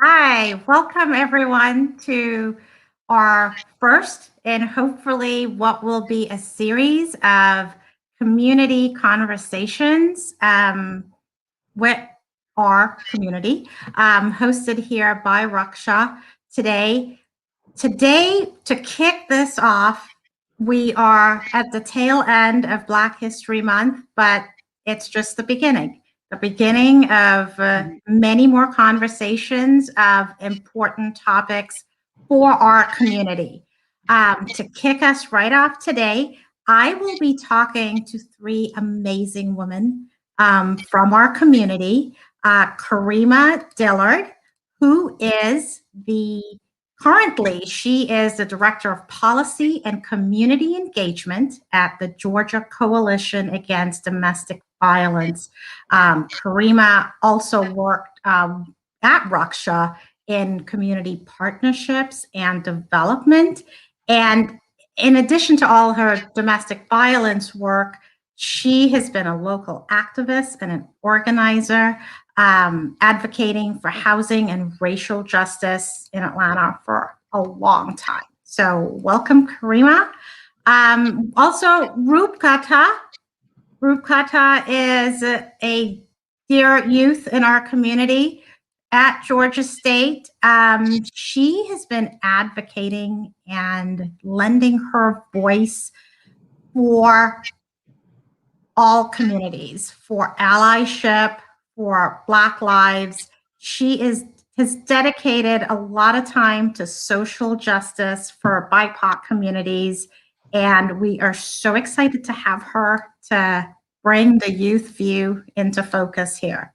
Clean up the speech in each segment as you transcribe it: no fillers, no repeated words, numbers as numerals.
Hi, welcome everyone to our first and hopefully what will be a series of community conversations with our community, hosted here by Raksha today. Today, to kick this off, we are at the tail end of Black History Month, but it's just the beginning of many more conversations of important topics for our community. To kick us right off today, I will be talking to three amazing women from our community. Karima Dillard, who is she is the Director of Policy and Community Engagement at the Georgia Coalition Against Domestic Violence. Karima also worked at Raksha in community partnerships and development. And in addition to all her domestic violence work, she has been a local activist and an organizer, advocating for housing and racial justice in Atlanta for a long time. So welcome, Karima. Also, Rupkata. Rupkata is a dear youth in our community at Georgia State. She has been advocating and lending her voice for all communities, for allyship, for Black lives. She has dedicated a lot of time to social justice for BIPOC communities, and we are so excited to have her to bring the youth view into focus here.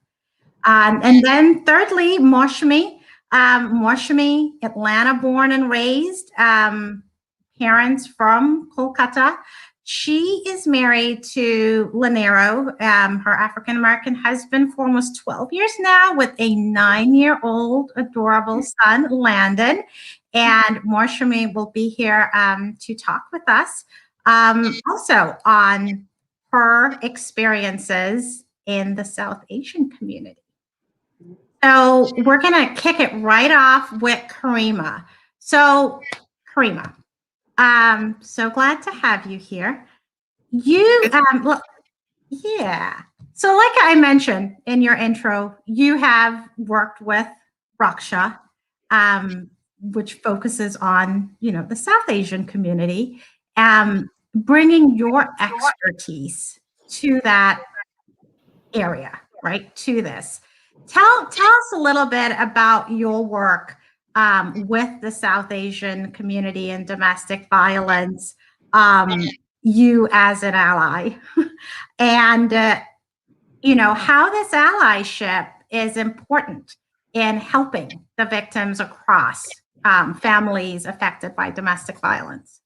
And then thirdly, Moshmi. Moshmi, Atlanta born and raised, parents from Kolkata. She is married to Lanero, her African American husband, for almost 12 years now, with a 9-year-old adorable son, Landon. And Moshmi will be here to talk with us also on her experiences in the South Asian community. So we're going to kick it right off with Karima. So, Karima, so glad to have you here. Yeah. So, like I mentioned in your intro, you have worked with Raksha, which focuses on the South Asian community, bringing your expertise to that area, right? To this. Tell us a little bit about your work with the South Asian community and domestic violence, you as an ally, and how this allyship is important in helping the victims across families affected by domestic violence.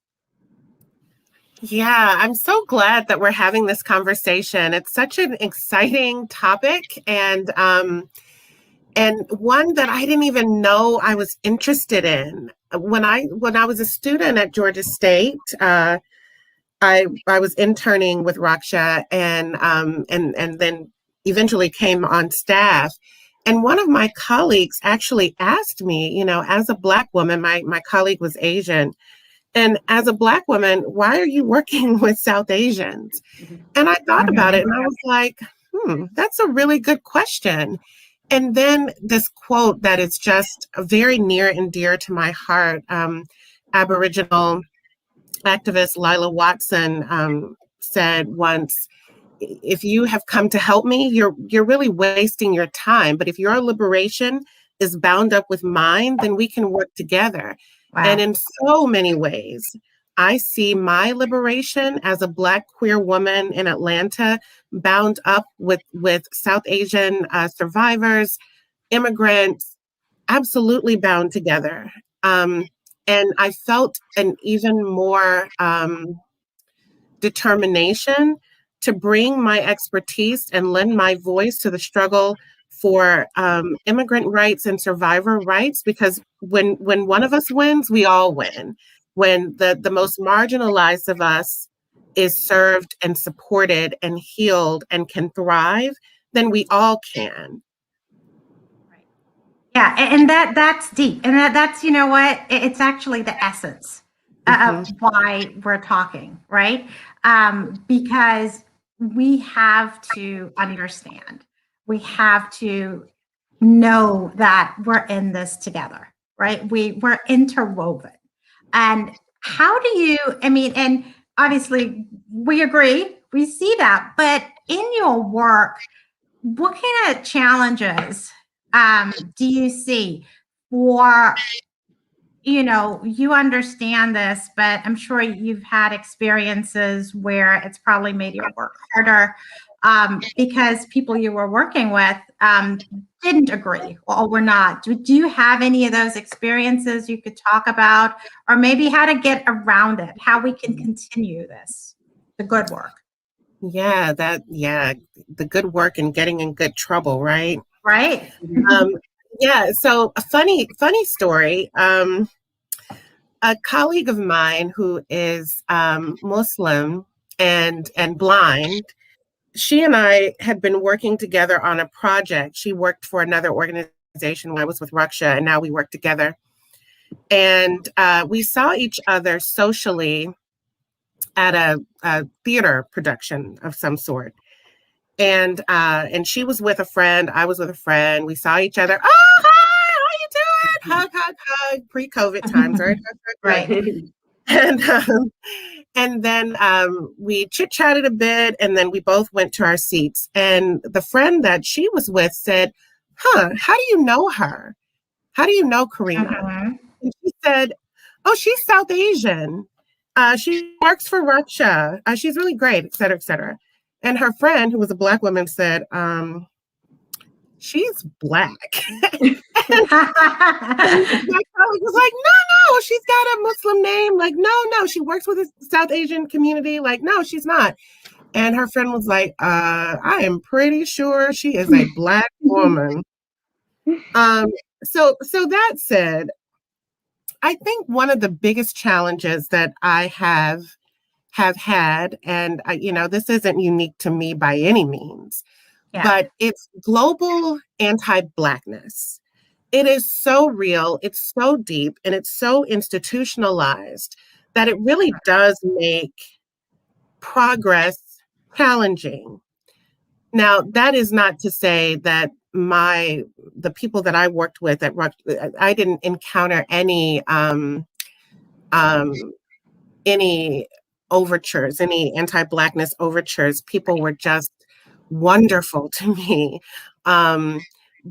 Yeah, I'm so glad that we're having this conversation. It's such an exciting topic and one that I didn't even know I was interested in. When I was a student at Georgia State, I was interning with Raksha and then eventually came on staff. And one of my colleagues actually asked me, as a Black woman, my colleague was Asian, and as a Black woman, why are you working with South Asians? And I thought about it and I was like, that's a really good question. And then this quote that is just very near and dear to my heart, Aboriginal activist Lila Watson said once, if you have come to help me, you're really wasting your time. But if your liberation is bound up with mine, then we can work together. Wow. And in so many ways, I see my liberation as a Black queer woman in Atlanta bound up with South Asian survivors, immigrants, absolutely bound together. And I felt an even more determination to bring my expertise and lend my voice to the struggle for immigrant rights and survivor rights, because when one of us wins, we all win. When the most marginalized of us is served and supported and healed and can thrive, then we all can. Yeah, and that's deep, and that's you know what, it's actually the essence of why we're talking, right? Because we have to understand, we have to know that we're in this together, right? We're interwoven, and how do you? I mean, and obviously we agree, we see that, but in your work, what kind of challenges do you see for, you understand this, but I'm sure you've had experiences where it's probably made your work harder because people you were working with didn't agree or were not. Do you have any of those experiences you could talk about, or maybe how to get around it, how we can continue this, the good work? Yeah, the good work and getting in good trouble, right? Right. Um, yeah, so a funny story. A colleague of mine who is Muslim and blind, she and I had been working together on a project. She worked for another organization when I was with Raksha, and now we work together. And we saw each other socially at a theater production of some sort. And she was with a friend, I was with a friend. We saw each other. Oh, hi, how you doing? Hug, hug, hug. Pre-COVID times, right? Right. And and then we chit-chatted a bit, and then we both went to our seats. And the friend that she was with said, "Huh, how do you know her? How do you know Karima?" And she said, "Oh, she's South Asian. She works for Raksha. She's really great, et cetera, et cetera." And her friend, who was a Black woman, said, "She's Black." And my colleague was like, no, she's got a Muslim name. Like, no, she works with a South Asian community. Like, no, she's not. And her friend was like, I am pretty sure she is a Black woman. So that said, I think one of the biggest challenges that I have had, and this isn't unique to me by any means, Yeah. but it's global anti-Blackness. It is so real, it's so deep, and it's so institutionalized that it really does make progress challenging. Now, that is not to say that the people that I worked with at I didn't encounter any overtures, any anti-Blackness overtures. People were just wonderful to me.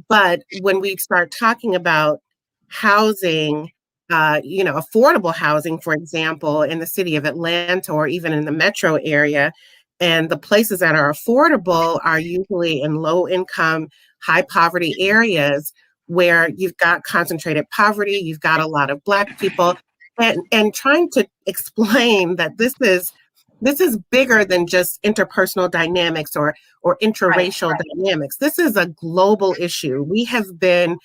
But when we start talking about housing, affordable housing, for example, in the city of Atlanta or even in the metro area, and the places that are affordable are usually in low income, high poverty areas where you've got concentrated poverty, you've got a lot of Black people, and trying to explain that this is bigger than just interpersonal dynamics or interracial dynamics. This is a global issue. We have been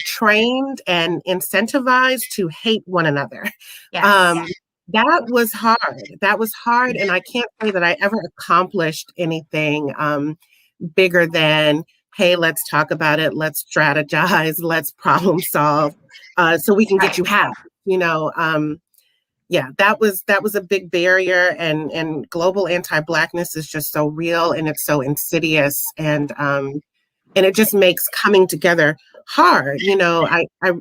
trained and incentivized to hate one another. Yes. That was hard. And I can't say that I ever accomplished anything bigger than, hey, let's talk about it, let's strategize, let's problem solve, so we can get you half. Yeah, that was a big barrier, and global anti-Blackness is just so real, and it's so insidious, and it just makes coming together hard.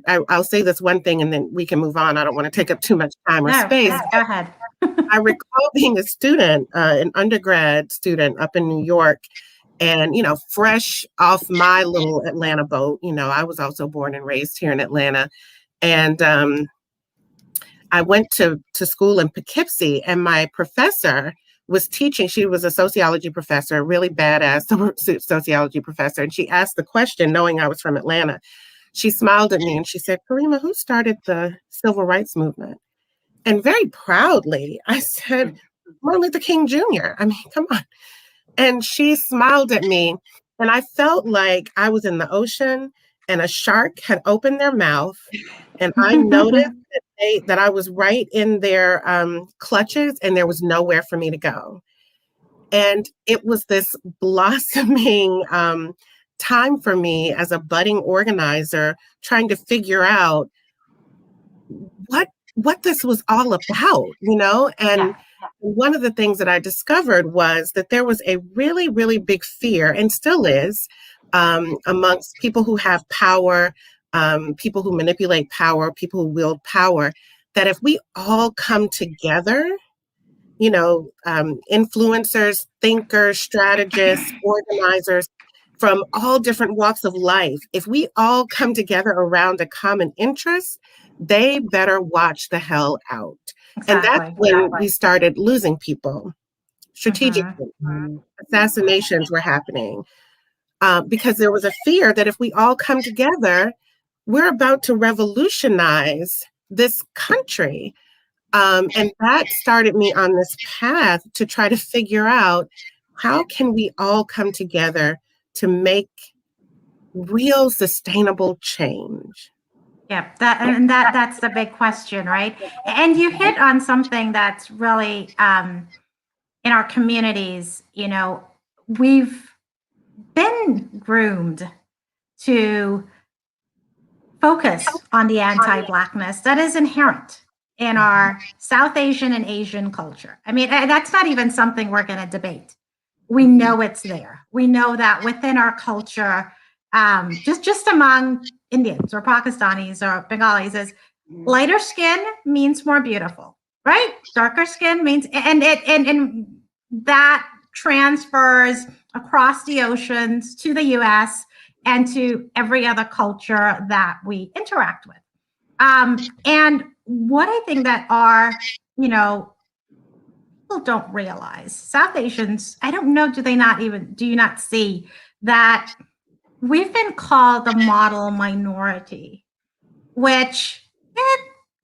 I'll say this one thing and then we can move on. I don't want to take up too much time or space. Go ahead. I recall being a student, an undergrad student up in New York, and fresh off my little Atlanta boat. I was also born and raised here in Atlanta, and I went to school in Poughkeepsie, and my professor was teaching. She was a sociology professor, really badass sociology professor. And she asked the question, knowing I was from Atlanta. She smiled at me and she said, "Karima, who started the civil rights movement?" And very proudly, I said, "Martin Luther King Jr. I mean, come on." And she smiled at me, and I felt like I was in the ocean and a shark had opened their mouth, and I noticed that I was right in their clutches, and there was nowhere for me to go. And it was this blossoming time for me as a budding organizer trying to figure out what this was all about, and Yeah. one of the things that I discovered was that there was a really, really big fear, and still is, amongst people who have power, people who manipulate power, people who wield power, that if we all come together, influencers, thinkers, strategists, organizers from all different walks of life, if we all come together around a common interest, they better watch the hell out. And that's Exactly. when we started losing people Hmm. strategically. Assassinations were happening because there was a fear that if we all come together, we're about to revolutionize this country. And that started me on this path to try to figure out how can we all come together to make real sustainable change. Yeah, that's the big question, right? And you hit on something that's really in our communities, we've been groomed to focus on the anti-Blackness that is inherent in our South Asian and Asian culture. I mean, that's not even something we're going to debate. We know it's there. We know that within our culture, just among Indians or Pakistanis or Bengalis, is lighter skin means more beautiful, right? Darker skin means, and that transfers across the oceans to the U.S. and to every other culture that we interact with. And what I think that people don't realize, South Asians, I don't know, do you not see that we've been called the model minority, which,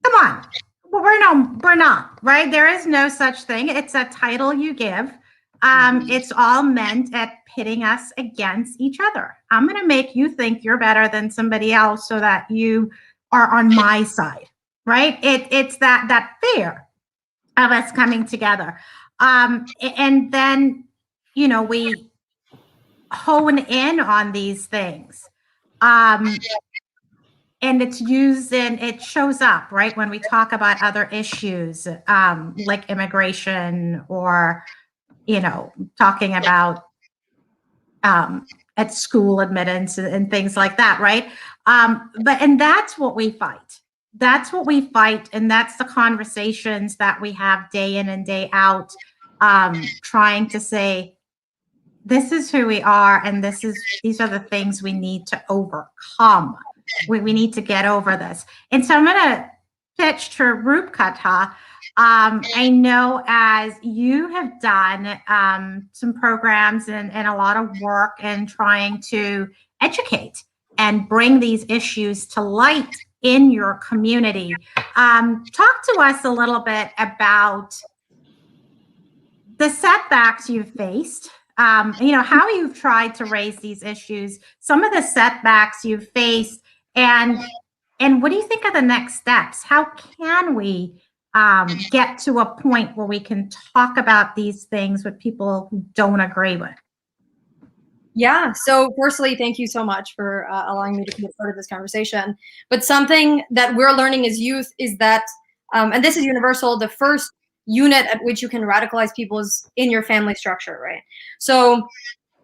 come on, we're not, right? There is no such thing. It's a title you give. It's all meant at pitting us against each other. I'm going to make you think you're better than somebody else so that you are on my side, right? It's that fear of us coming together. And then, we hone in on these things. And it shows up, right, when we talk about other issues, like immigration or, talking about at school admittance and things like that, right? And that's what we fight. That's what we fight, and that's the conversations that we have day in and day out, trying to say, this is who we are, and these are the things we need to overcome. We need to get over this. And so I'm going to pitch to Rupkatha. I know as you have done some programs and a lot of work in trying to educate and bring these issues to light in your community. Talk to us a little bit about the setbacks you've faced, how you've tried to raise these issues, some of the setbacks you've faced, and what do you think are the next steps? How can we get to a point where we can talk about these things with people who don't agree with? Yeah. So firstly, thank you so much for allowing me to be a part of this conversation. But something that we're learning as youth is that, and this is universal, the first unit at which you can radicalize people is in your family structure, right? So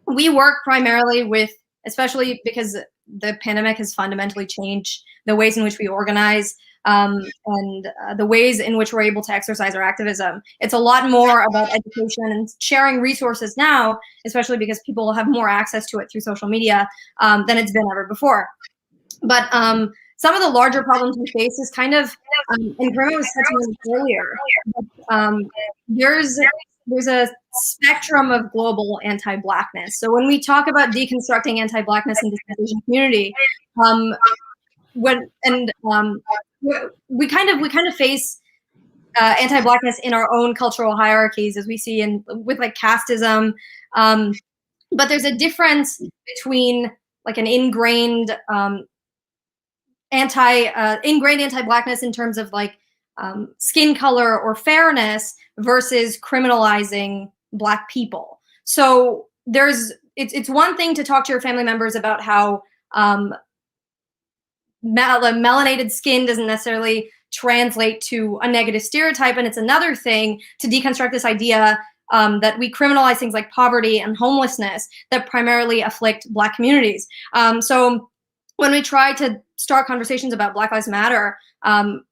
we work primarily with, especially because the pandemic has fundamentally changed the ways in which we organize, and the ways in which we're able to exercise our activism. It's a lot more about education and sharing resources now, especially because people have more access to it through social media than it's been ever before. But some of the larger problems we face is kind of, and Grandma was touching on this earlier, there's a spectrum of global anti-Blackness. So when we talk about deconstructing anti-Blackness in the Asian community, we kind of face anti-Blackness in our own cultural hierarchies, as we see with like casteism. But there's a difference between like an ingrained anti-Blackness in terms of like skin color or fairness versus criminalizing Black people. So there's it's one thing to talk to your family members about how melanated skin doesn't necessarily translate to a negative stereotype, and it's another thing to deconstruct this idea that we criminalize things like poverty and homelessness that primarily afflict Black communities. So when we tried to start conversations about Black Lives Matter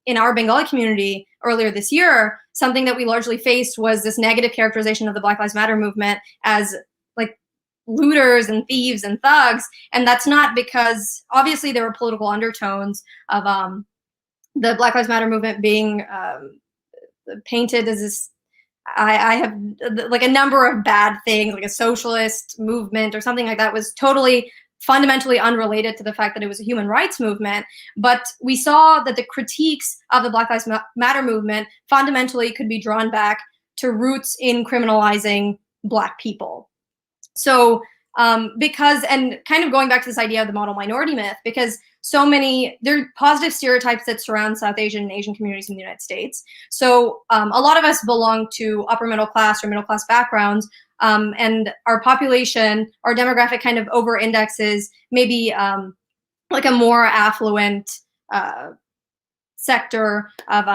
in our Bengali community earlier this year, something that we largely faced was this negative characterization of the Black Lives Matter movement as like looters and thieves and thugs. And that's not because, obviously, there were political undertones of the Black Lives Matter movement being painted as this, I have like a number of bad things, like a socialist movement or something like that, was totally fundamentally unrelated to the fact that it was a human rights movement. But we saw that the critiques of the Black Lives Matter movement fundamentally could be drawn back to roots in criminalizing Black people. So because, and kind of going back to this idea of the model minority myth, because so many, there are positive stereotypes that surround South Asian and Asian communities in the United States. So a lot of us belong to upper middle class or middle class backgrounds, and our population, our demographic kind of over indexes maybe like a more affluent sector of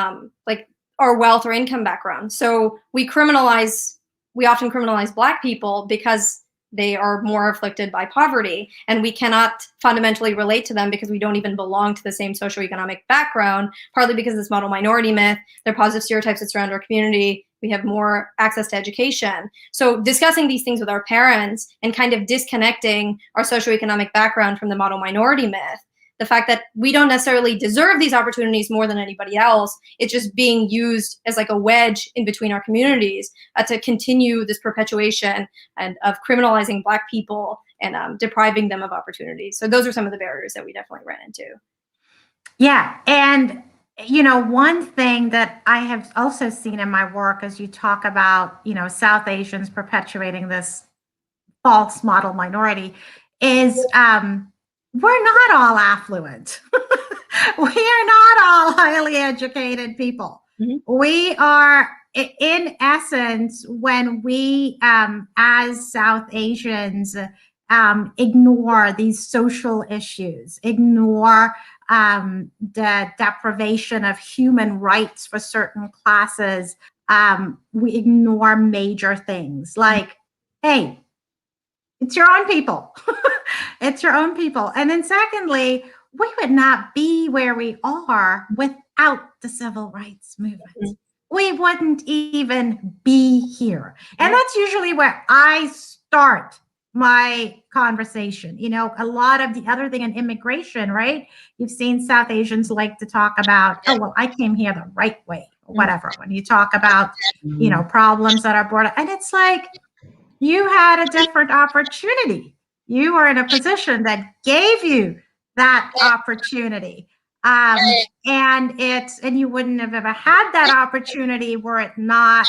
like our wealth or income background. So we often criminalize Black people because they are more afflicted by poverty, and we cannot fundamentally relate to them because we don't even belong to the same socioeconomic background, partly because of this model minority myth. There are positive stereotypes that surround our community. We have more access to education. So discussing these things with our parents and kind of disconnecting our socioeconomic background from the model minority myth, the fact that we don't necessarily deserve these opportunities more than anybody else, it's just being used as like a wedge in between our communities to continue this perpetuation and of criminalizing Black people and depriving them of opportunities. So those are some of the barriers that we definitely ran into. Yeah, and you know, one thing that I have also seen in my work as you talk about, you know, South Asians perpetuating this false model minority is we're not all affluent. We are not all highly educated people. Mm-hmm. We are, in essence, when we, as South Asians, ignore these social issues, ignore the deprivation of human rights for certain classes, we ignore major things like, hey, it's your own people. It's your own people. And then secondly, we would not be where we are without the civil rights movement. Mm-hmm. We wouldn't even be here. And that's usually where I start my conversation. You know, a lot of the other thing in immigration, right? You've seen South Asians like to talk about, oh, well, I came here the right way, or whatever. When you talk about, you know, problems that are brought up, and it's like, you had a different opportunity. You were in a position that gave you that opportunity. And you wouldn't have ever had that opportunity were it not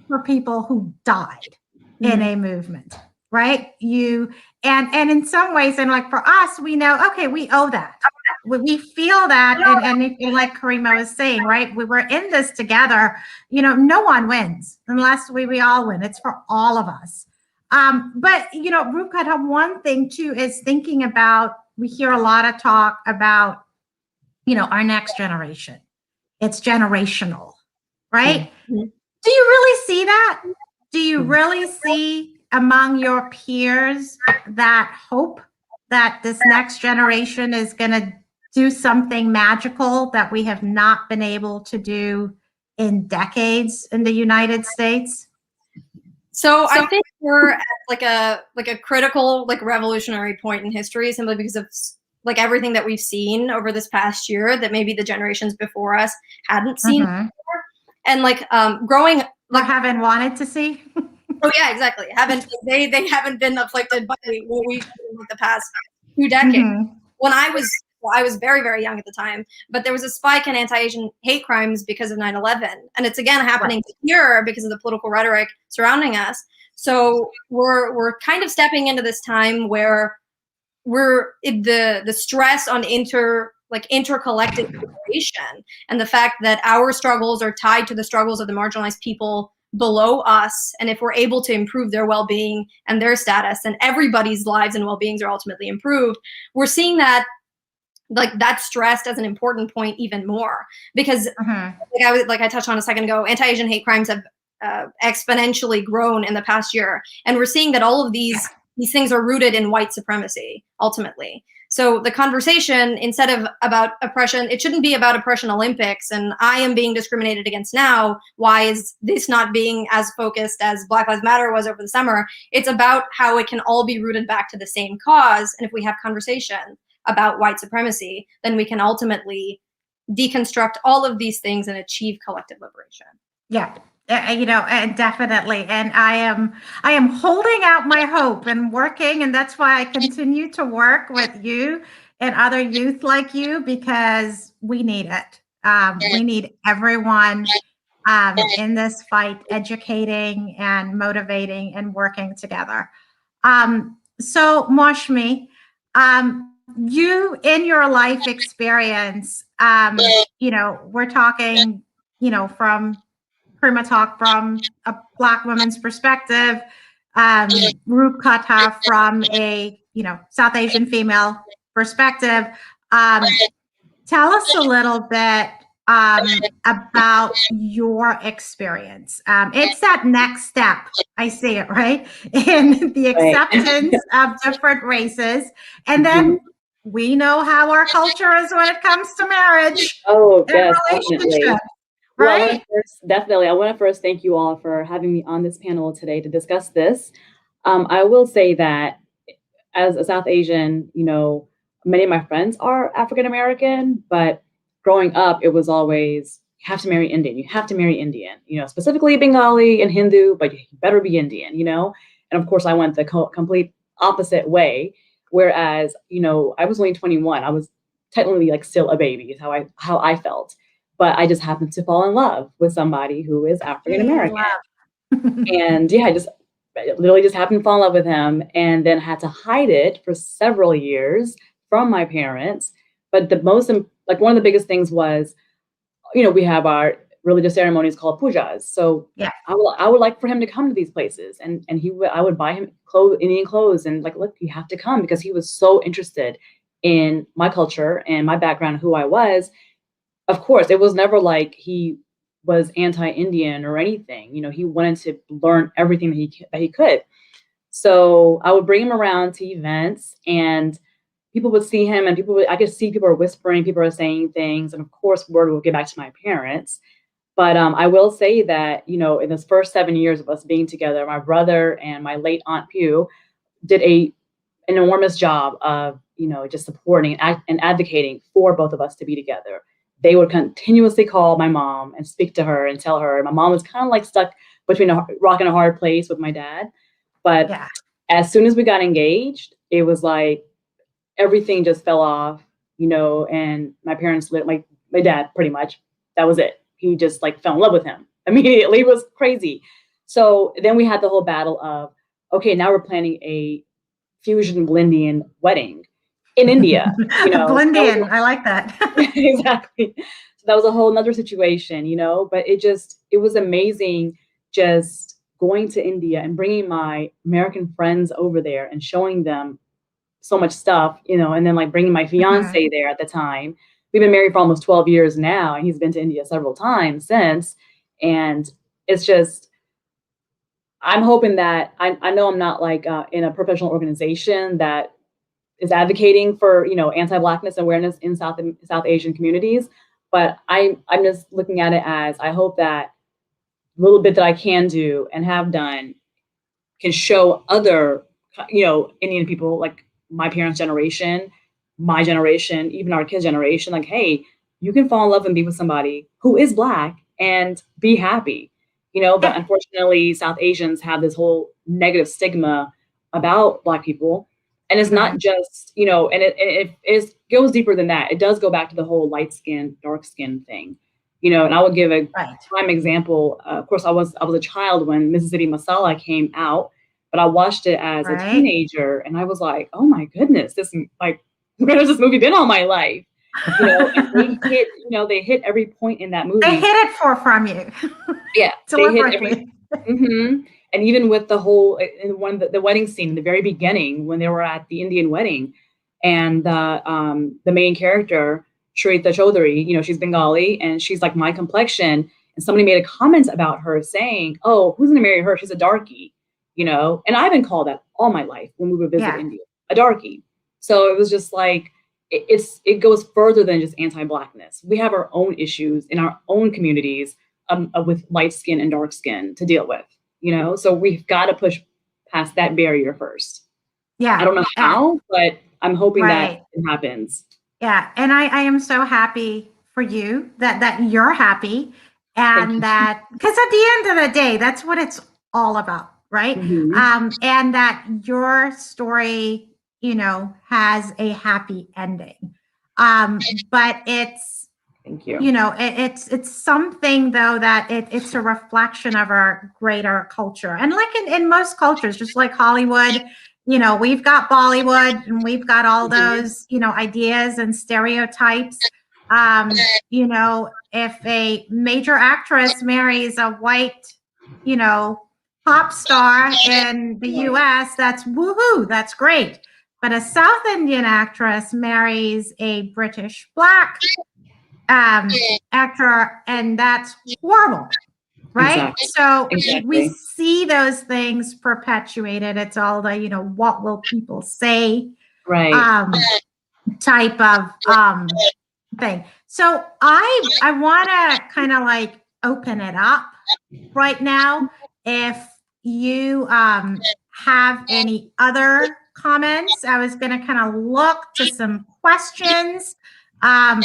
for people who died in a movement, right? And in some ways, and like for us, we know, okay, we owe that. We feel that, and like Karima was saying, right? We were in this together. You know, no one wins unless we all win. It's for all of us. But, you know, Rupkata, one thing too is thinking about, we hear a lot of talk about, you know, our next generation. It's generational, right? Mm-hmm. Do you really see that? Do you really see among your peers that hope that this next generation is going to do something magical that we have not been able to do in decades in the United States? So I think we're at like a critical, like revolutionary point in history, simply because of like everything that we've seen over this past year that maybe the generations before us hadn't seen before. And like growing, like haven't wanted to see. Oh yeah, exactly. They haven't been afflicted by what we've seen in the past 2 decades. Mm-hmm. When I was very, very young at the time, but there was a spike in anti-Asian hate crimes because of 9/11. And it's again happening here because of the political rhetoric surrounding us. So we're kind of stepping into this time where the stress on intercollective generation and the fact that our struggles are tied to the struggles of the marginalized people below us, and if we're able to improve their well-being and their status, and everybody's lives and well-beings are ultimately improved, we're seeing that like that's stressed as an important point even more, because like I touched on a second ago, anti-Asian hate crimes have exponentially grown in the past year, and we're seeing that all of these things are rooted in white supremacy ultimately. So the conversation, instead of about oppression, it shouldn't be about oppression Olympics and I am being discriminated against now, why is this not being as focused as Black Lives Matter was over the summer? It's about how it can all be rooted back to the same cause, and if we have conversation about white supremacy, then we can ultimately deconstruct all of these things and achieve collective liberation. Yeah. You know, and definitely. And I am holding out my hope and working. And that's why I continue to work with you and other youth like you, because we need it. We need everyone in this fight, educating and motivating and working together. So Mashmi, you in your life experience, you know, we're talking, you know, from Karima talk from a Black woman's perspective, Rup Kata from a, you know, South Asian female perspective. Tell us a little bit about your experience. It's that next step. I see it, right? In the acceptance of different races. And then we know how our culture is when it comes to marriage. Oh, yes, definitely. Right? Well, I want to first thank you all for having me on this panel today to discuss this. I will say that as a South Asian, you know, many of my friends are African American, but growing up, it was always, you have to marry Indian. You have to marry Indian, you know, specifically Bengali and Hindu, but you better be Indian, you know? And of course, I went the complete opposite way. Whereas, you know, I was only 21. I was technically like still a baby is how I felt. But I just happened to fall in love with somebody who is African American. And yeah, I literally just happened to fall in love with him, and then had to hide it for several years from my parents. But one of the biggest things was, you know, we have our religious ceremonies called pujas. So yeah, I would like for him to come to these places, and I would buy him Indian clothes, and like, look, you have to come, because he was so interested in my culture and my background, who I was. Of course, it was never like he was anti-Indian or anything. You know, he wanted to learn everything that he could. So I would bring him around to events, and people would see him, and I could see people are whispering, people are saying things, and of course, word will get back to my parents. But I will say that, you know, in those first 7 years of us being together, my brother and my late Aunt Pew did an enormous job of, you know, just supporting and advocating for both of us to be together. They would continuously call my mom and speak to her and tell her. My mom was kind of like stuck between a rock and a hard place with my dad. But as soon as we got engaged, it was like everything just fell off, you know, and my parents, my dad, pretty much, that was it. He just like fell in love with him immediately. It was crazy. So then we had the whole battle of, okay, now we're planning a fusion Blindian wedding in India, you know. Blindian, I like that. Exactly. So that was a whole nother situation, you know, but it was amazing just going to India and bringing my American friends over there and showing them so much stuff, you know, and then like bringing my fiance there at the time. We've been married for almost 12 years now, and he's been to India several times since. And it's just, I'm hoping that I know I'm not like in a professional organization that is advocating for, you know, anti-Blackness awareness in South Asian communities. But I'm just looking at it as, I hope that little bit that I can do and have done can show other, you know, Indian people, like my parents' generation, my generation, even our kids' generation, like, hey, you can fall in love and be with somebody who is Black and be happy, you know. But unfortunately, South Asians have this whole negative stigma about Black people. And it's not just, you know, and it goes deeper than that. It does go back to the whole light skin, dark skin thing, you know. And I would give a prime example. Of course, I was a child when Mississippi Masala came out, but I watched it as a teenager, and I was like, oh my goodness, where has this movie been all my life? You know, and they hit every point in that movie. They hit it from you. Yeah, deliberately. Mm-hmm. And even with the whole, in one the wedding scene in the very beginning, when they were at the Indian wedding, and the main character, Shrita Chaudhary, she's Bengali and she's like my complexion. And somebody made a comment about her saying, "Oh, who's gonna marry her? She's a darkie," And I've been called that all my life when we would visit India, a darkie. So it was just like it goes further than just anti-Blackness. We have our own issues in our own communities with light skin and dark skin to deal with, so we've got to push past that barrier first. Yeah. I don't know how, but I'm hoping that it happens. Yeah. And I am so happy for you that you're happy, and that, because at the end of the day, that's what it's all about, right? Mm-hmm. And that your story, has a happy ending. But it's, thank you. It's something though that it's a reflection of our greater culture. And like in most cultures, just like Hollywood, we've got Bollywood and we've got all those, ideas and stereotypes. If a major actress marries a white, pop star in the US, that's woohoo, that's great. But a South Indian actress marries a British Black actor, and that's horrible, right? Exactly. So Exactly. we see those things perpetuated. It's all the what will people say, type of thing. So I want to kind of like open it up right now. If you have any other comments, I was going to kind of look to some questions.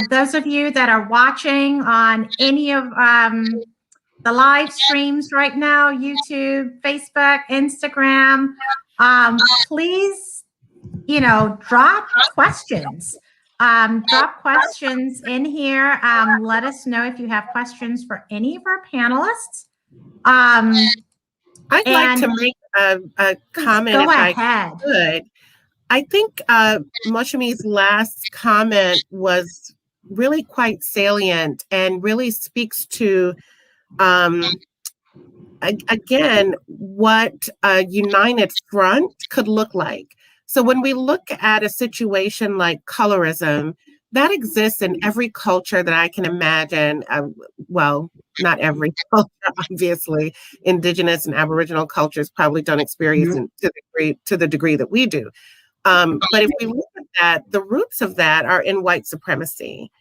Those of you that are watching on any of the live streams right now, YouTube, Facebook, Instagram, please, drop questions. Drop questions in here. Let us know if you have questions for any of our panelists. I'd like to make a comment if I could. I think Moshami's last comment was really quite salient and really speaks to, again, what a united front could look like. So when we look at a situation like colorism, that exists in every culture that I can imagine. Well, not every culture, obviously. Indigenous and Aboriginal cultures probably don't experience it to the degree that we do. But if we look at that, the roots of that are in white supremacy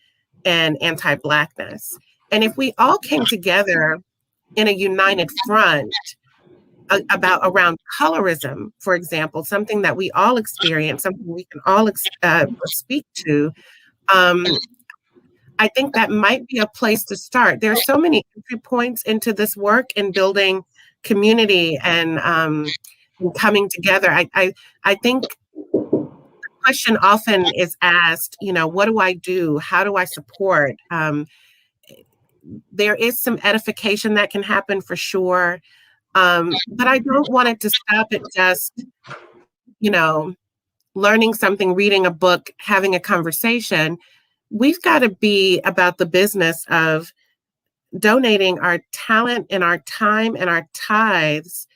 and anti-Blackness. And if we all came together in a united front around colorism, for example, something that we all experience, something we can all speak to, I think that might be a place to start. There are so many entry points into this work in building community and coming together. I think the question often is asked, what do I do? How do I support? There is some edification that can happen for sure. But I don't want it to stop at just, learning something, reading a book, having a conversation. We've got to be about the business of donating our talent and our time and our tithes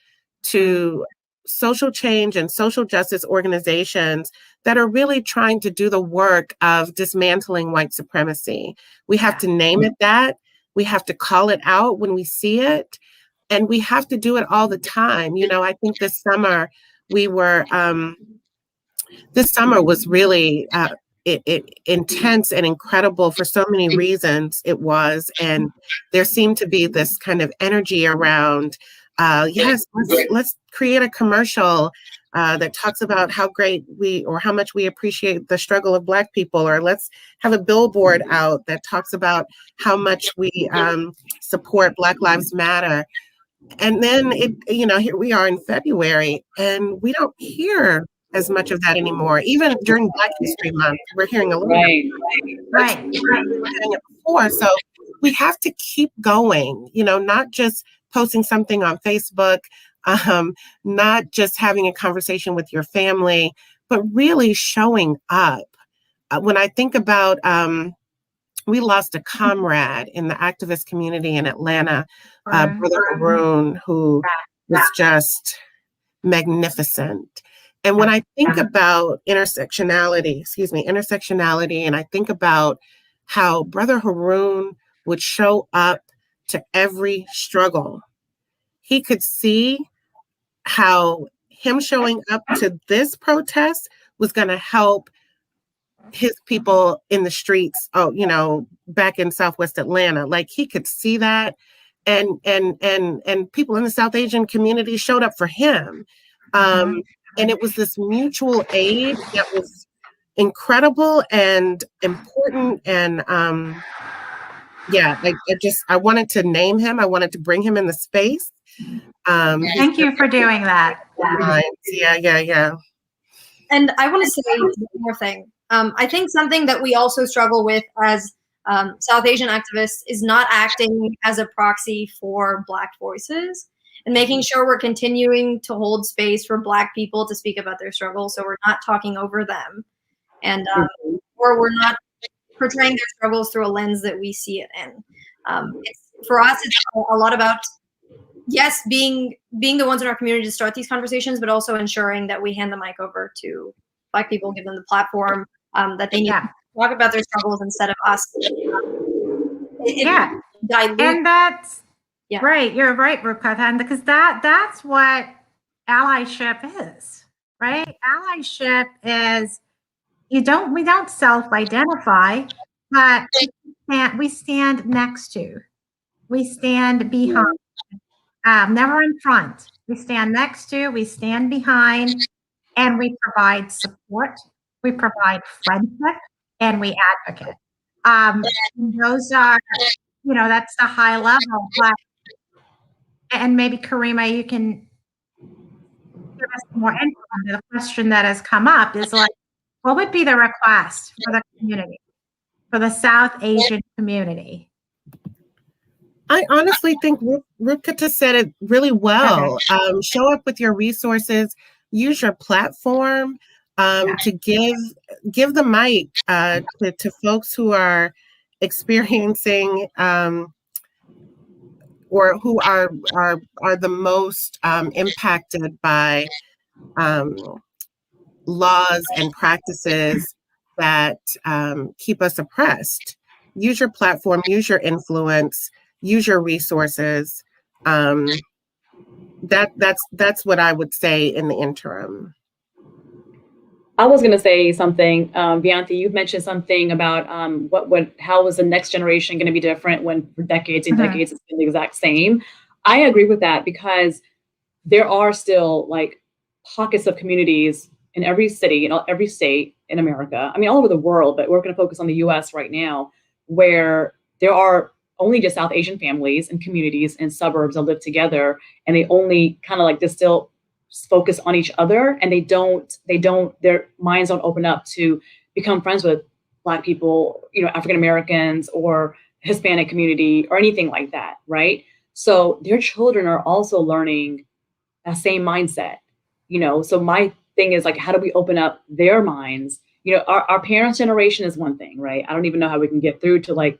to social change and social justice organizations that are really trying to do the work of dismantling white supremacy. We have to name it that. We have to call it out when we see it. And we have to do it all the time. I think this summer was really intense and incredible for so many reasons. It was, and there seemed to be this kind of energy around, yes, let's create a commercial that talks about how great or how much we appreciate the struggle of Black people, or let's have a billboard out that talks about how much we support Black Lives Matter. And then here we are in February, and we don't hear as much of that anymore. Even during Black History Month, we're hearing a little bit. Right. We were hearing it before. So we have to keep going, not just posting something on Facebook, not just having a conversation with your family, but really showing up. When I think about we lost a comrade in the activist community in Atlanta, Brother Haroon, who was just magnificent. And when I think about intersectionality, and I think about how Brother Haroon would show up to every struggle, he could see how him showing up to this protest was going to help his people in the streets, back in Southwest Atlanta. Like, he could see that. And people in the South Asian community showed up for him. And it was this mutual aid that was incredible and important. And I wanted to name him. I wanted to bring him in the space. Thank you for doing that. Yeah. And I want to say one more thing. I think something that we also struggle with as South Asian activists is not acting as a proxy for Black voices and making sure we're continuing to hold space for Black people to speak about their struggles, so we're not talking over them, and or we're not portraying their struggles through a lens that we see it in. For us, it's a lot about, yes, being the ones in our community to start these conversations, but also ensuring that we hand the mic over to Black people, give them the platform that they need to talk about their struggles instead of us. Dilute. And that's right. You're right, Rupkatha, because that's what allyship is, right? Allyship is we don't self-identify, but we stand next to, we stand behind, never in front. We stand next to, we stand behind, and we provide support, we provide friendship, and we advocate. Those are, that's the high level. But, and maybe Karima, you can give us more info on the question that has come up is like, what would be the request for the community, for the South Asian community? I honestly think Rupkatha said it really well. Okay. Show up with your resources, use your platform to give the mic to folks who are experiencing or who are the most impacted by laws and practices that keep us oppressed. Use your platform, use your influence, use your resources. That's what I would say in the interim. I was going to say something, Vianthi, you've mentioned something about how is the next generation going to be different when for decades and decades it's been the exact same. I agree with that because there are still like pockets of communities in every city, in every state in America. I mean, all over the world, but we're going to focus on the US right now, where there are only just South Asian families and communities and suburbs that live together, and they only kind of like distill focus on each other, and their minds don't open up to become friends with Black people, African Americans or Hispanic community or anything like that, right? So their children are also learning that same mindset, so my thing is like, how do we open up their minds? Our parents' generation is one thing, right? I don't even know how we can get through to like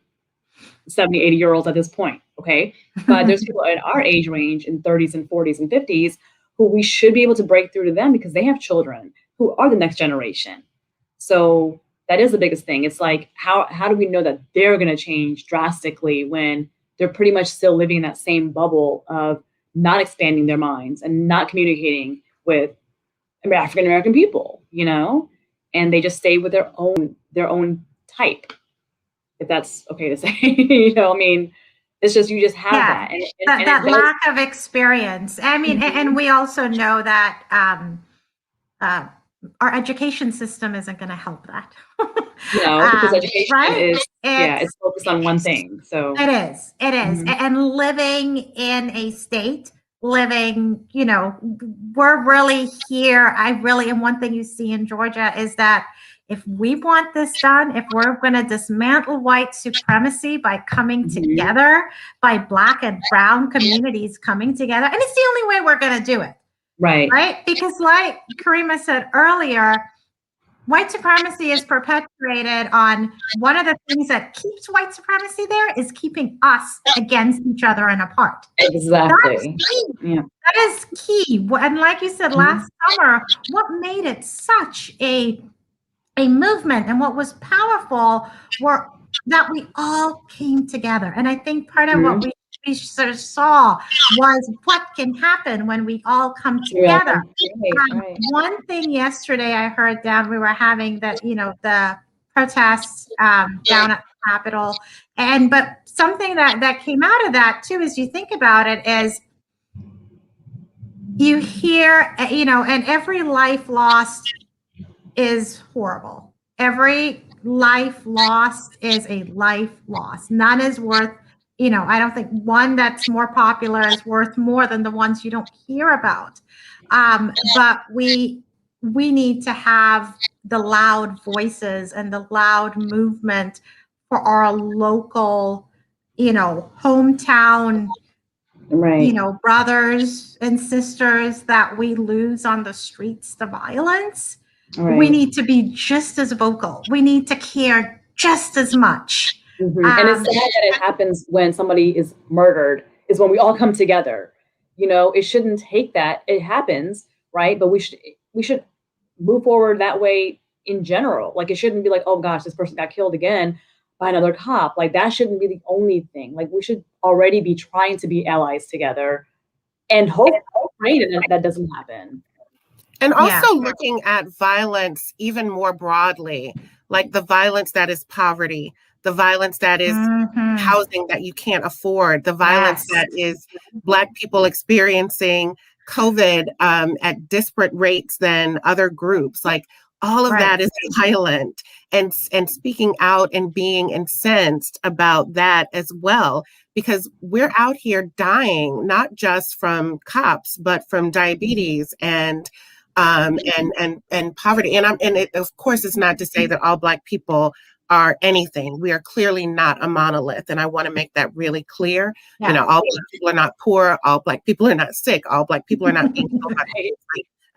70, 80-year-olds at this point, okay? But there's people in our age range in 30s and 40s and 50s who we should be able to break through to them because they have children who are the next generation. So that is the biggest thing. It's like, how do we know that they're going to change drastically when they're pretty much still living in that same bubble of not expanding their minds and not communicating with African American people, and they just stay with their own type, if that's okay to say. I mean, it's just, you just have that. And that lack of experience. I mean, and we also know that our education system isn't going to help that. No, because education it's focused on one thing. So it is. And living in a state, we're really here. And one thing you see in Georgia is that if we want this done, if we're going to dismantle white supremacy by coming together, by Black and brown communities coming together, and it's the only way we're going to do it. Right. Right? Because like Karima said earlier, white supremacy is perpetuated on one of the things that keeps white supremacy there is keeping us against each other and apart. Exactly. Yeah. That is key. And like you said last summer, what made it such a movement and what was powerful were that we all came together. And I think part of what we sort of saw was what can happen when we all come together. Right. One thing yesterday I heard down, we were having the protests down at the Capitol. But something that came out of that too, as you think about it, is you hear, and every life lost is horrible. Every life lost is a life lost. None is worth, I don't think one that's more popular is worth more than the ones you don't hear about. But we need to have the loud voices and the loud movement for our local, hometown, right. brothers and sisters that we lose on the streets to violence. Right. We need to be just as vocal. We need to care just as much. And it's sad that it happens when somebody is murdered, is when we all come together. It shouldn't take that. It happens, right? But we should move forward that way in general. Like, it shouldn't be like, oh gosh, this person got killed again by another cop. Like, that shouldn't be the only thing. Like, we should already be trying to be allies together and hope that doesn't happen. And also looking at violence even more broadly, like the violence that is poverty, the violence that is housing that you can't afford, the violence that is Black people experiencing COVID at disparate rates than other groups. Like, all of that is violent, and speaking out and being incensed about that as well, because we're out here dying, not just from cops, but from diabetes and poverty. And it, of course, it's not to say that all Black people are anything. We are clearly not a monolith. And I want to make that really clear. All Black people are not poor. All Black people are not sick. All Black people are not being killed by AIDS.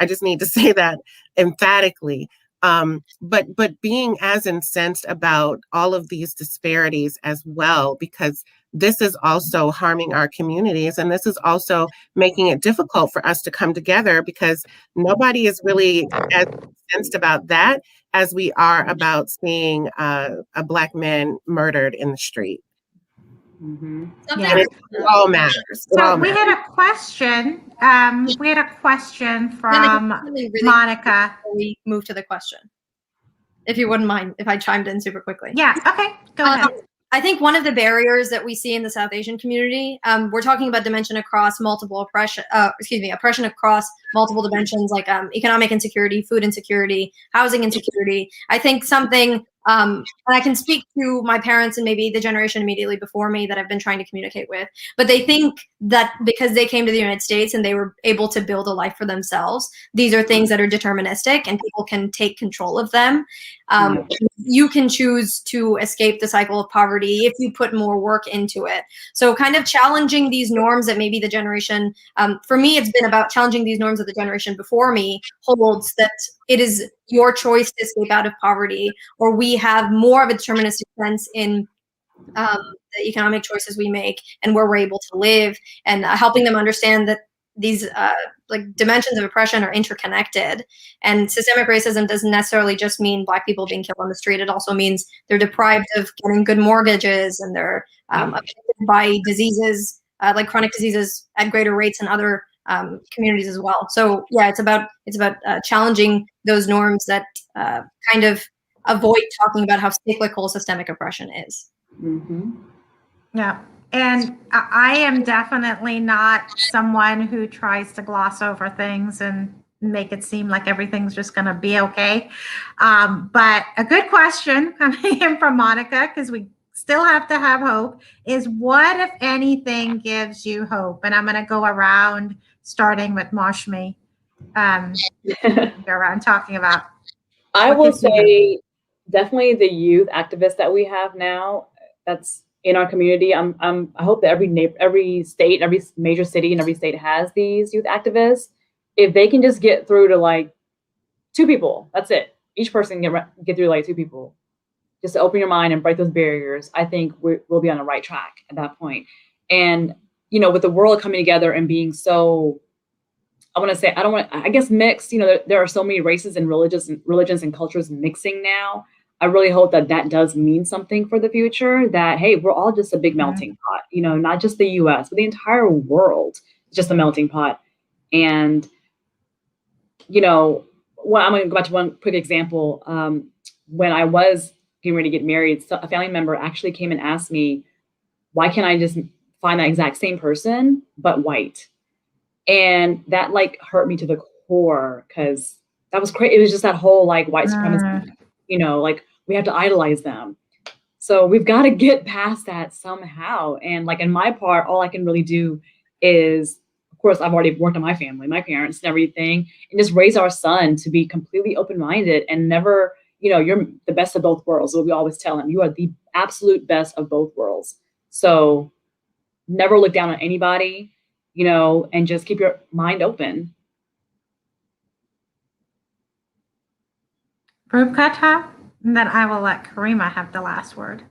I just need to say that emphatically. But being as incensed about all of these disparities as well, because this is also harming our communities, and this is also making it difficult for us to come together, because nobody is really as incensed about that as we are about seeing a Black man murdered in the street. It all matters. We had a question. We had a question from Monica. Before we move to the question, if you wouldn't mind, if I chimed in super quickly. Yeah. Okay. Go ahead. I think one of the barriers that we see in the South Asian community, we're talking about dimension across multiple oppression across multiple dimensions, like economic insecurity, food insecurity, housing insecurity. I think something, and I can speak to my parents and maybe the generation immediately before me that I've been trying to communicate with, but they think that because they came to the United States and they were able to build a life for themselves, these are things that are deterministic and people can take control of them. You can choose to escape the cycle of poverty if you put more work into it. So kind of challenging these norms that maybe the generation, for me, it's been about challenging these norms that the generation before me holds, that it is your choice to escape out of poverty, or we have more of a deterministic sense in the economic choices we make and where we're able to live, and helping them understand that these like dimensions of oppression are interconnected, and systemic racism doesn't necessarily just mean Black people being killed on the street. It also means they're deprived of getting good mortgages, and they're affected by diseases like chronic diseases at greater rates in other communities as well. So yeah, it's about challenging those norms that kind of avoid talking about how cyclical systemic oppression is. Yeah. And I am definitely not someone who tries to gloss over things and make it seem like everything's just going to be okay. But a good question coming in from Monica, because we still have to have hope, is what, if anything, gives you hope? And I'm going to go around starting with Mashmi. Go around talking about. I will say definitely the youth activists that we have now. That's in our community. I hope that every state, every major city in every state has these youth activists. If they can just get through to like 2 people, that's it. each person get through like 2 people, just to open your mind and break those barriers, I think we'll be on the right track at that point. And, you know, with the world coming together and being so, I guess mixed, you know, there are so many races and religions and cultures mixing now. I really hope that does mean something for the future, that, hey, we're all just a big melting pot, you know, not just the US, but the entire world is just a melting pot. And, you know, I'm going to go back to one quick example. When I was getting ready to get married, a family member actually came and asked me, why can't I just find that exact same person, but white? And that like hurt me to the core, because that was crazy. It was just that whole like white supremacy, you know, like we have to idolize them. So we've got to get past that somehow. And like in my part, all I can really do is, of course, I've already worked on my family, my parents and everything, and just raise our son to be completely open-minded and never, you know, you're the best of both worlds. So we always tell him, you are the absolute best of both worlds. So never look down on anybody, you know, and just keep your mind open. Rupkata, and then I will let Karima have the last word.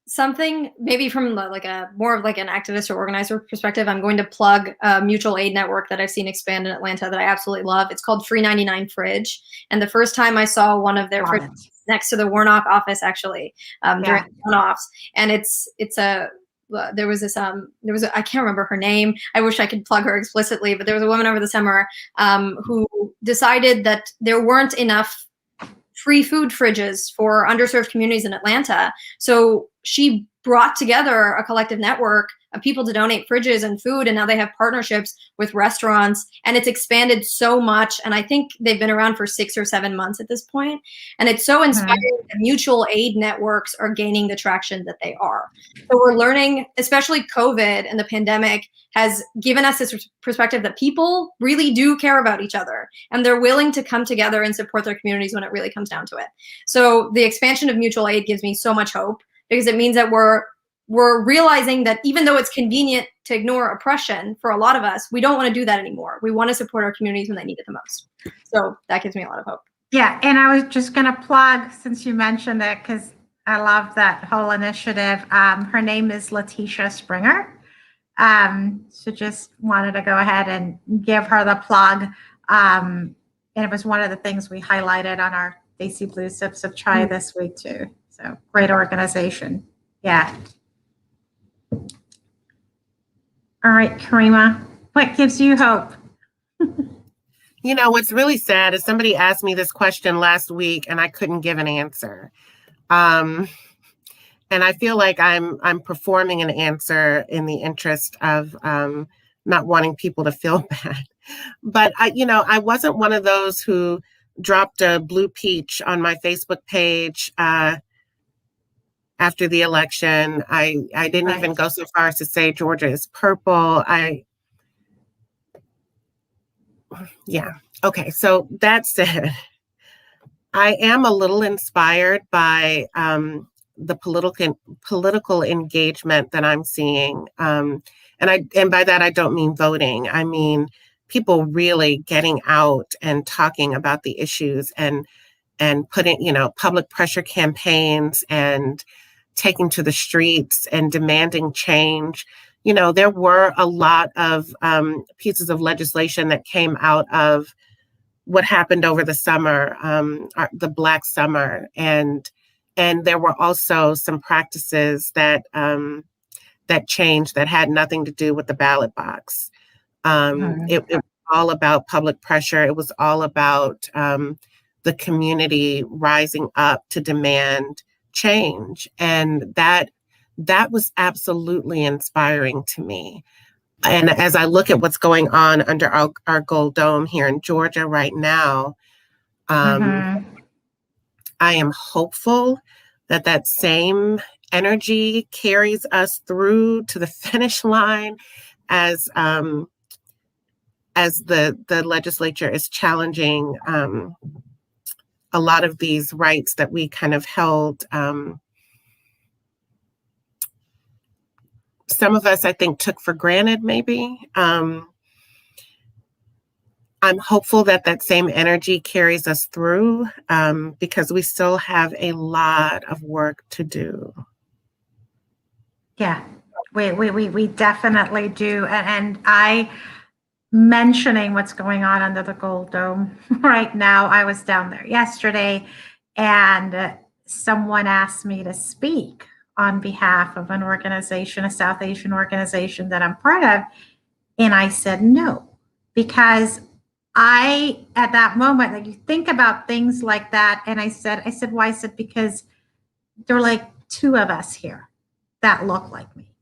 Something maybe from like a more of like an activist or organizer perspective, I'm going to plug a mutual aid network that I've seen expand in Atlanta that I absolutely love. It's called Free 99 Fridge. And the first time I saw one of their fridges next to the Warnock office, actually, during one-offs, and there was I can't remember her name. I wish I could plug her explicitly, but there was a woman over the summer who decided that there weren't enough free food fridges for underserved communities in Atlanta. So she brought together a collective network of people to donate fridges and food, and now they have partnerships with restaurants, and it's expanded so much. And I think they've been around for 6 or 7 months at this point. And it's so inspiring that mutual aid networks are gaining the traction that they are. So we're learning, especially COVID and the pandemic has given us this perspective that people really do care about each other, and they're willing to come together and support their communities when it really comes down to it. So the expansion of mutual aid gives me so much hope, because it means that we're realizing that even though it's convenient to ignore oppression for a lot of us, we don't want to do that anymore. We want to support our communities when they need it the most. So that gives me a lot of hope. Yeah, and I was just going to plug, since you mentioned it, because I love that whole initiative. Her name is Letitia Springer. So just wanted to go ahead and give her the plug. And it was one of the things we highlighted on our Daisy Blue Sips of Chai this week too. So great organization. Yeah. All right, Karima, what gives you hope? You know, what's really sad is somebody asked me this question last week and I couldn't give an answer. And I feel like I'm performing an answer in the interest of not wanting people to feel bad. But I wasn't one of those who dropped a blue peach on my Facebook page after the election. I didn't even go so far as to say Georgia is purple. Okay. So that said, I am a little inspired by the political engagement that I'm seeing. And by that, I don't mean voting. I mean, people really getting out and talking about the issues and putting, public pressure campaigns and taking to the streets and demanding change. There were a lot of pieces of legislation that came out of what happened over the summer, the Black Summer, and there were also some practices that changed that had nothing to do with the ballot box. It was all about public pressure. It was all about the community rising up to demand change, and that was absolutely inspiring to me. And as I look at what's going on under our Gold Dome here in Georgia right now, I am hopeful that same energy carries us through to the finish line as the legislature is challenging a lot of these rights that we kind of held. Some of us, I think, took for granted, maybe. I'm I'm hopeful that that same energy carries us through, because we still have a lot of work to do. Yeah, we definitely do. And I mentioning what's going on under the Gold Dome right now. I was down there yesterday, and someone asked me to speak on behalf of an organization, a South Asian organization that I'm part of. And I said no, because at that moment, like, you think about things like that. And I said, why? I said, because there are like two of us here that look like me.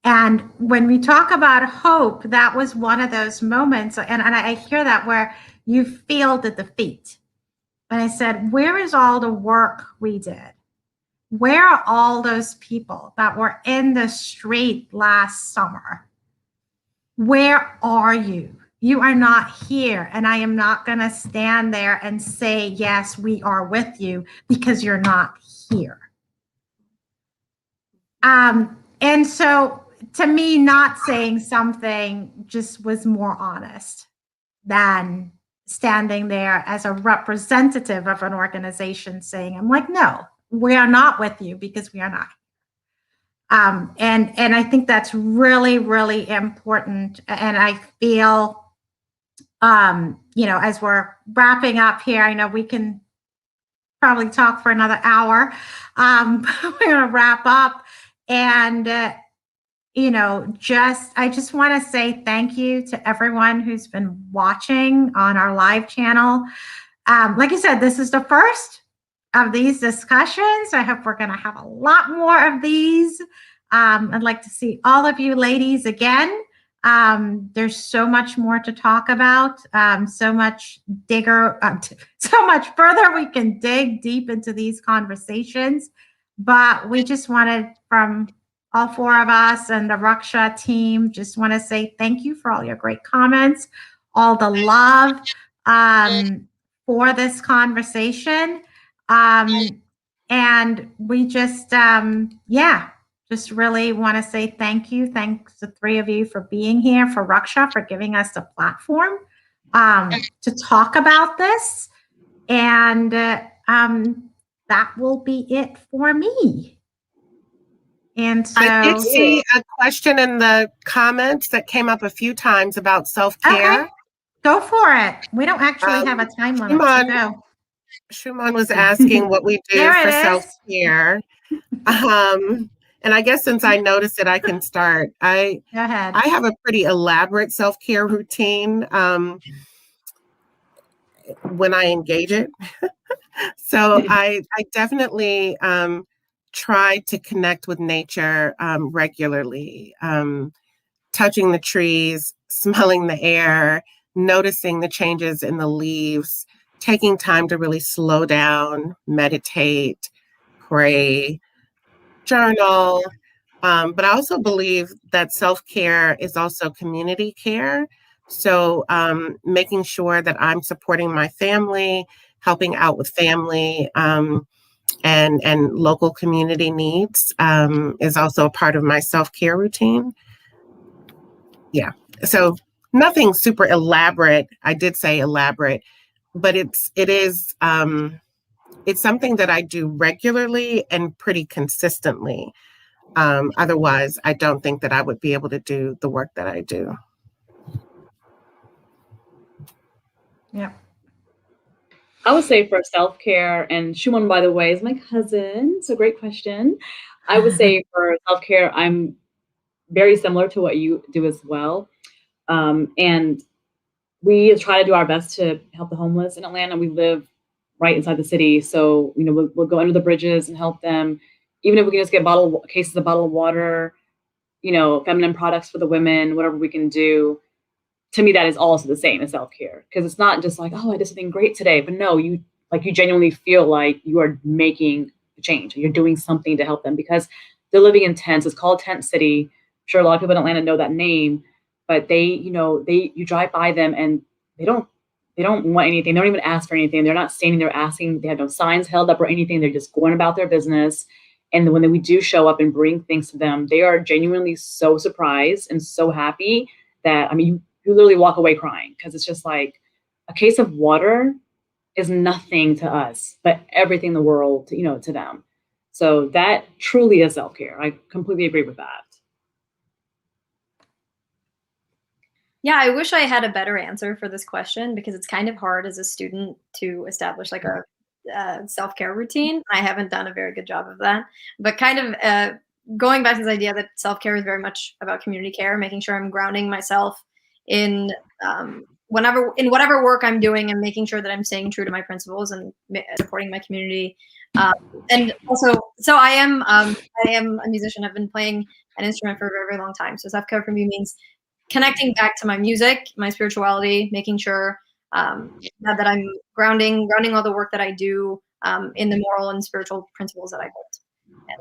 And when we talk about hope, that was one of those moments. And I hear that where you feel the defeat. And I said, where is all the work we did? Where are all those people that were in the street last summer? Where are you? You are not here. And I am not going to stand there and say, yes, we are with you, because you're not here. And so to me, not saying something just was more honest than standing there as a representative of an organization saying, I'm like, no, we are not with you, because we are not. And I think that's really, really important. And I feel, as we're wrapping up here, I know we can probably talk for another hour. We're going to wrap up. And, I just want to say thank you to everyone who's been watching on our live channel. Like I said, this is the first of these discussions. I hope we're going to have a lot more of these. I'd like to see all of you ladies again. There's so much more to talk about, so much further we can dig deep into these conversations. But we just wanted, from all four of us and the Raksha team, just want to say thank you for all your great comments, all the love for this conversation. And we just, just really want to say thank you. Thanks to three of you for being here, for Raksha, for giving us a platform to talk about this. And that will be it for me. And so I did see a question in the comments that came up a few times about self-care. Okay. Go for it. We don't actually have a time limit. So go. Shuman was asking what we do There for it is. self-care. And I guess since I noticed it, I can start. Go ahead. I have a pretty elaborate self-care routine when I engage it. So I definitely try to connect with nature regularly, touching the trees, smelling the air, noticing the changes in the leaves, taking time to really slow down, meditate, pray, journal. But I also believe that self-care is also community care. So making sure that I'm supporting my family, helping out with family and local community needs is also a part of my self-care routine. Yeah. So nothing super elaborate. I did say elaborate, but it is it's something that I do regularly and pretty consistently. Otherwise, I don't think that I would be able to do the work that I do. Yeah. I would say for self-care, and Shuman, by the way, is my cousin. It's a great question. I would say for self-care, I'm very similar to what you do as well. And we try to do our best to help the homeless in Atlanta. We live right inside the city. So, we'll go under the bridges and help them. Even if we can just get cases of bottled water, feminine products for the women, whatever we can do. To me, that is also the same as self-care, because it's not just like, oh, I did something great today, but no, you genuinely feel like you are making a change. You're doing something to help them because they're living in tents. It's called Tent City. I'm sure a lot of people in Atlanta know that name, but you drive by them and they don't want anything. They don't even ask for anything. They're not standing there asking. They have no signs held up or anything. They're just going about their business. And when we do show up and bring things to them, they are genuinely so surprised and so happy that, you literally walk away crying, because it's just like, a case of water is nothing to us, but everything in the world, to them. So that truly is self-care. I completely agree with that. Yeah, I wish I had a better answer for this question because it's kind of hard as a student to establish like a self-care routine. I haven't done a very good job of that. But kind of going back to this idea that self-care is very much about community care, making sure I'm grounding myself in whatever work I'm doing and making sure that I'm staying true to my principles and supporting my community. And also, so I am a musician. I've been playing an instrument for a very, very long time. So self-care for me means connecting back to my music, my spirituality, making sure that I'm grounding all the work that I do in the moral and spiritual principles that I hold, and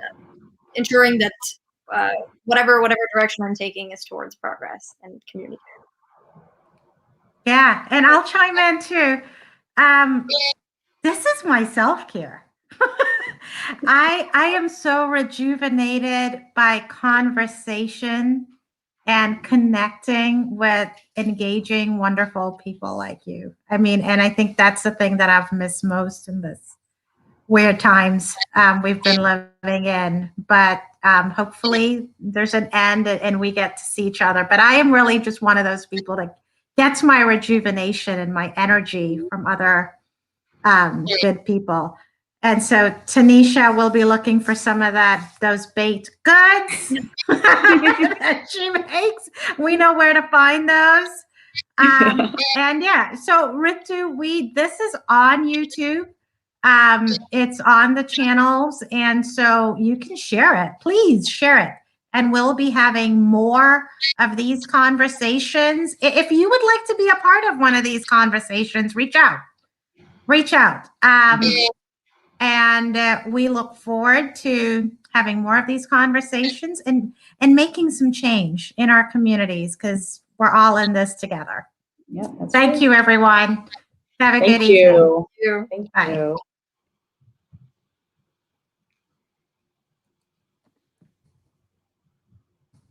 ensuring that whatever direction I'm taking is towards progress and community. Yeah, and I'll chime in too. This is my self-care. I am so rejuvenated by conversation and connecting with engaging, wonderful people like you. I mean, and I think that's the thing that I've missed most in this weird times we've been living in. But hopefully there's an end and we get to see each other. But I am really just one of those people that gets my rejuvenation and my energy from other good people. And so Tanisha will be looking for some of those baked goods that she makes. We know where to find those. And yeah, so Ritu, this is on YouTube. It's on the channels, and so you can share it. Please share it. And we'll be having more of these conversations. If you would like to be a part of one of these conversations, reach out. And we look forward to having more of these conversations and making some change in our communities because we're all in this together. Yeah, Thank you, everyone. Have a good Thank evening. you. Thank Bye. you.